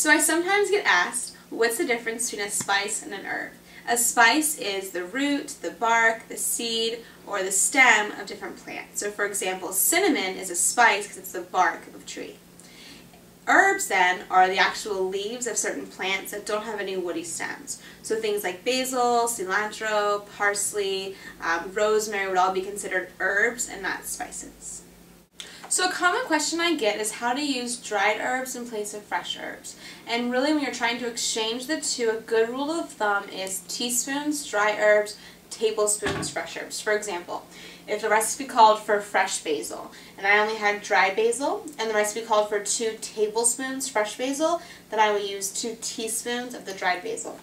So I sometimes get asked, what's the difference between a spice and an herb? A spice is the root, the bark, the seed, or the stem of different plants. So for example, cinnamon is a spice because it's the bark of a tree. Herbs then are the actual leaves of certain plants that don't have any woody stems. So things like basil, cilantro, parsley, rosemary would all be considered herbs and not spices. So a common question I get is how to use dried herbs in place of fresh herbs. And really when you're trying to exchange the two, a good rule of thumb is teaspoons dry herbs, tablespoons fresh herbs. For example, if the recipe called for fresh basil and I only had dry basil and the recipe called for 2 tablespoons fresh basil, then I will use 2 teaspoons of the dried basil.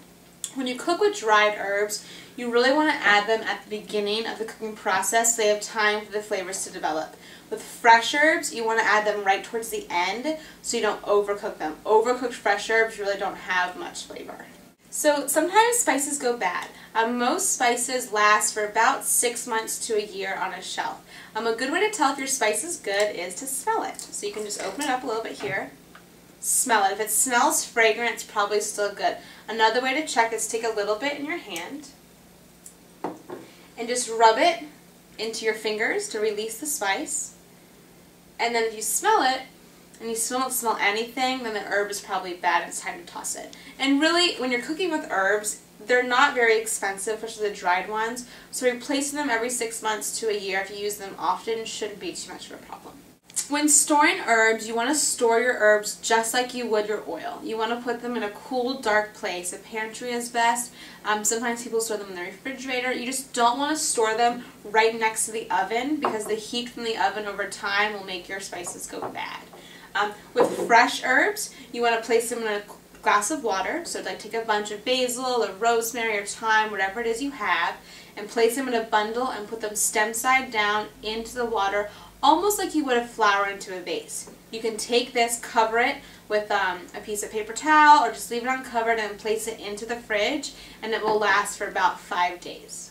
When you cook with dried herbs, you really want to add them at the beginning of the cooking process so they have time for the flavors to develop. With fresh herbs, you want to add them right towards the end so you don't overcook them. Overcooked fresh herbs really don't have much flavor. So sometimes spices go bad. Most spices last for about 6 months to a year on a shelf. A good way to tell if your spice is good is to smell it. So you can just open it up a little bit here. Smell it. If it smells fragrant, it's probably still good. Another way to check is take a little bit in your hand and just rub it into your fingers to release the spice. And then if you smell it, and you still don't smell anything, then the herb is probably bad and it's time to toss it. And really, when you're cooking with herbs, they're not very expensive, especially the dried ones, so replacing them every 6 months to a year if you use them often shouldn't be too much of a problem. When storing herbs, you want to store your herbs just like you would your oil. You want to put them in a cool, dark place. A pantry is best. Sometimes people store them in the refrigerator. You just don't want to store them right next to the oven because the heat from the oven over time will make your spices go bad. With fresh herbs, you want to place them in a glass of water. So like take a bunch of basil or rosemary or thyme, whatever it is you have, and place them in a bundle and put them stem side down into the water, almost like you would a flower into a vase. You can take this, cover it with a piece of paper towel, or just leave it uncovered and place it into the fridge, and it will last for about 5 days.